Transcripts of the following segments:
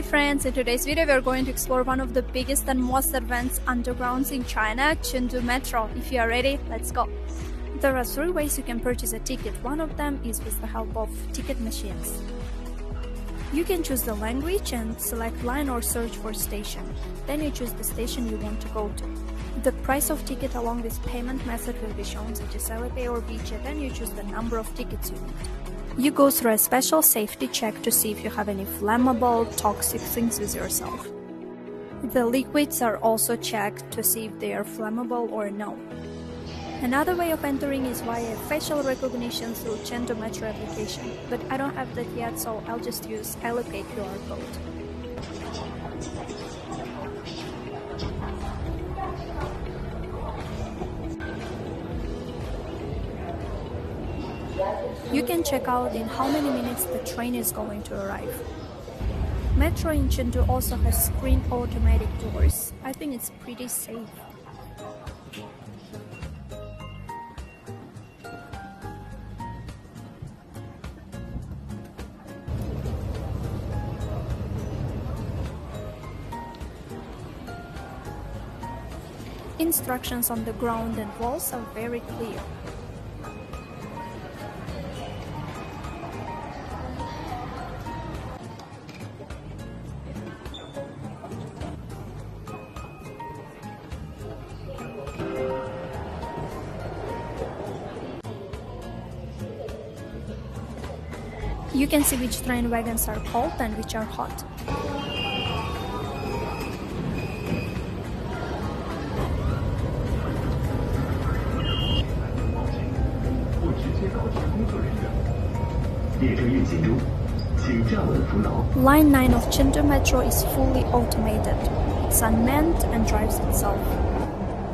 Hi friends, in today's video we are going to explore one of the biggest and most advanced undergrounds in China, Chengdu Metro. If you are ready, let's go. There are three ways you can purchase a ticket. One of them is with the help of ticket machines. You can choose the language and select line or search for station. Then you choose the station you want to go to. The price of ticket along with payment method will be shown, such as Alipay or WeChat. Then you choose the number of tickets you need. You go through a special safety check to see if you have any flammable, toxic things with yourself. The liquids are also checked to see if they are flammable or no. Another way of entering is via facial recognition through Chengdu Metro application, but I don't have that yet, so I'll just use Alipay QR code. You can check out in how many minutes the train is going to arrive. Metro in Chengdu also has screen automatic doors. I think it's pretty safe. Instructions on the ground and walls are very clear. You can see which train wagons are cold and which are hot. Line 9 of Chengdu Metro is fully automated. It's unmanned and drives itself.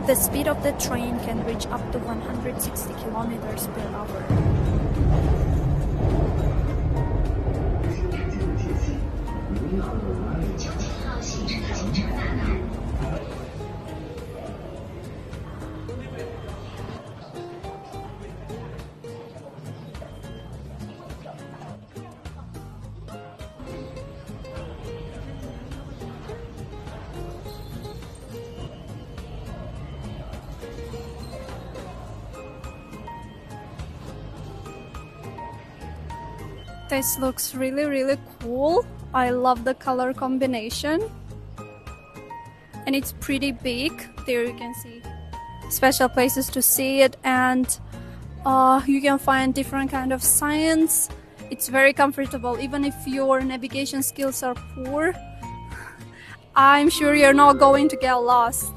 The speed of the train can reach up to 160 kilometers per hour. This looks really cool. I love the color combination. And it's pretty big. There you can see special places to see it, and you can find different kind of signs. It's very comfortable. Even if your navigation skills are poor, I'm sure you're not going to get lost.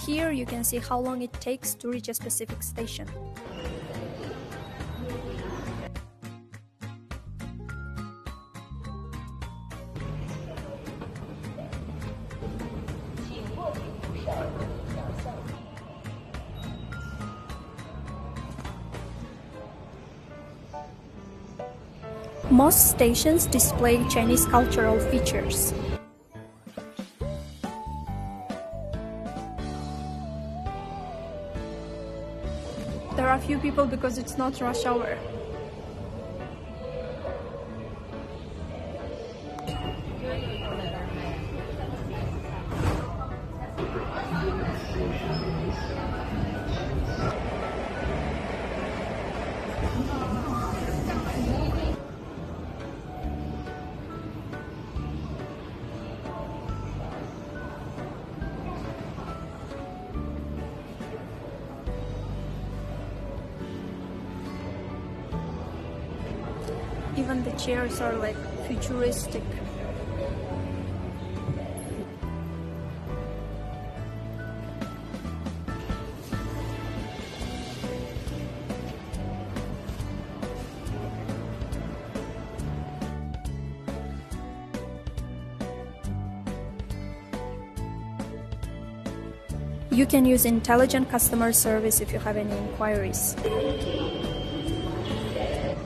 Here you can see how long it takes to reach a specific station. Most stations display Chinese cultural features. There are few people because it's not rush hour. Even the chairs are like futuristic. You can use intelligent customer service if you have any inquiries.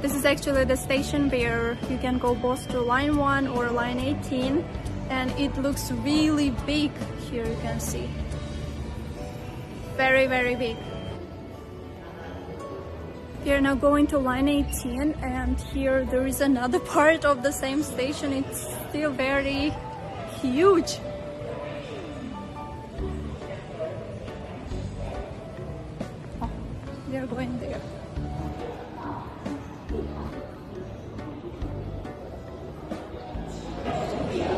This is actually the station where you can go both to line 1 or line 18, and it looks really big. Here you can see. Very, very big. We are now going to line 18, and here there is another part of the same station. It's still very huge. Oh, we are going there.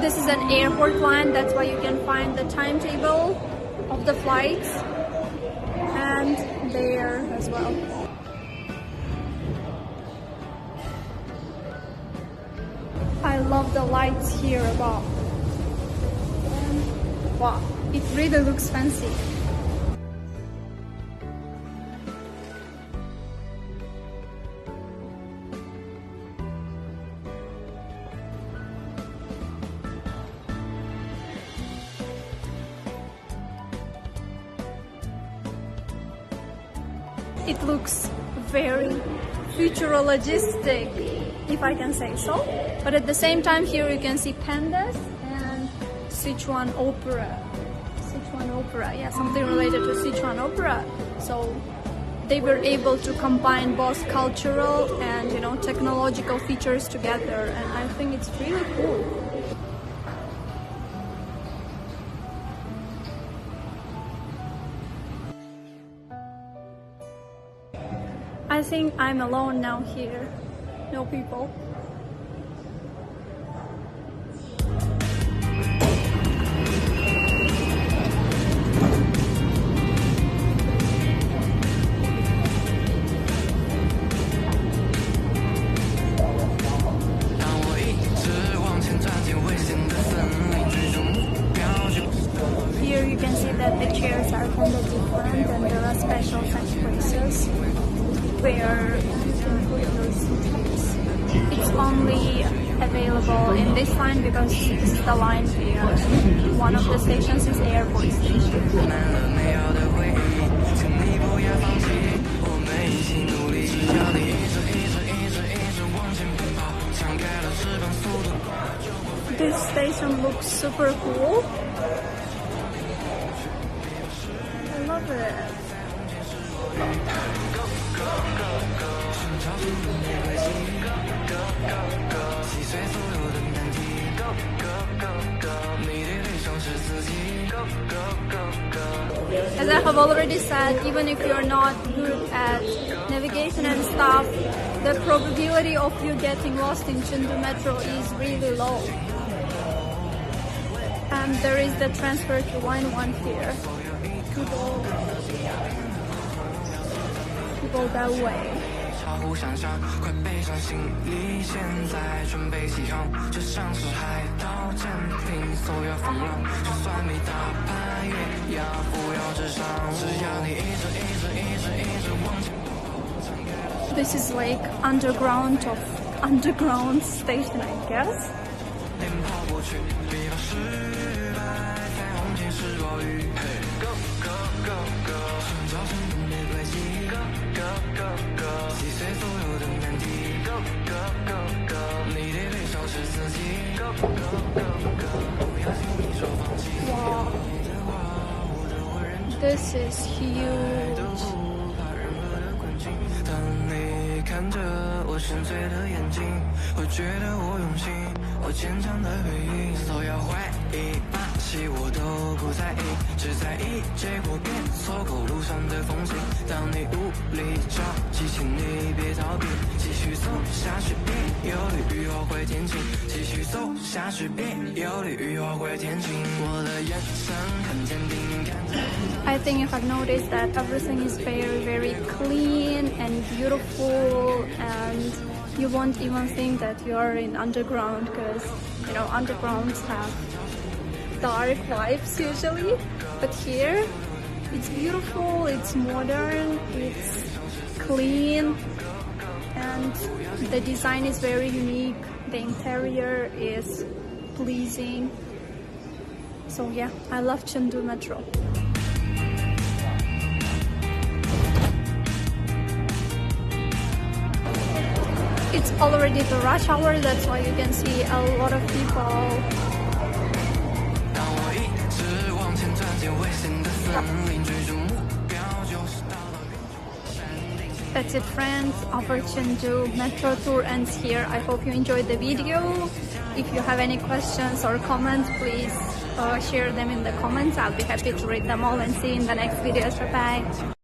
This is an airport line, that's why you can find the timetable of the flights, and there as well. I love the lights here above. Wow, it really looks fancy. It looks very futurologistic, if I can say so. But at the same time, here you can see pandas and Sichuan opera. Sichuan opera, yeah, something related to Sichuan opera. So they were able to combine both cultural and, you know, technological features together, and I think it's really cool. I think I'm alone now here. No people. Here you can see that the chairs are kind of different, and there are special such places where you can put your suitcase. It's only available in this line because this is the line here. One of the stations is airport station. This station looks super cool. I love it. As I have already said, even if you're not good at navigation and stuff, the probability of you getting lost in Chengdu Metro is really low. And there is the transfer to line 1 here. People that way. 互相想，快背上行李，现在准备起航。这像是海盗舰艇，搜要风浪，就算没打败，也要扶摇直上。只要你一直往前跑。This is like underground of underground station, I guess. 连跑过去，别怕失败，彩虹天使暴雨。Go go go go， 找成功的轨迹。Go go go go， 击碎所有的难题。Go go go go， 你的微笑是自己。Go go go go， 不要轻易说放弃。Wow, this is huge. 当你看着我深邃的眼睛，会觉得我用心，我坚强的回忆，所有回忆把戏我都不在意，只在意结果别错过路上的风景。当你无力着急，请你别逃避，继续走下去，别忧虑，雨后会天晴。继续走下去，别忧虑，雨后会天晴。我的眼神很坚定，看着。I think you have noticed that everything is very, very clean and beautiful, and you won't even think that you are in underground because, you know, undergrounds have dark vibes usually. But here, it's beautiful, it's modern, it's clean, and the design is very unique. The interior is pleasing. So yeah, I love Chengdu Metro. It's already the rush hour, that's why you can see a lot of people. 当我一直往前钻进危险的森林，追逐目标就是到了山顶。That's it, friends. Our Chengdu metro tour ends here. I hope you enjoyed the video. If you have any questions or comments, please share them in the comments. I'll be happy to read them all and see you in the next videos. Bye bye.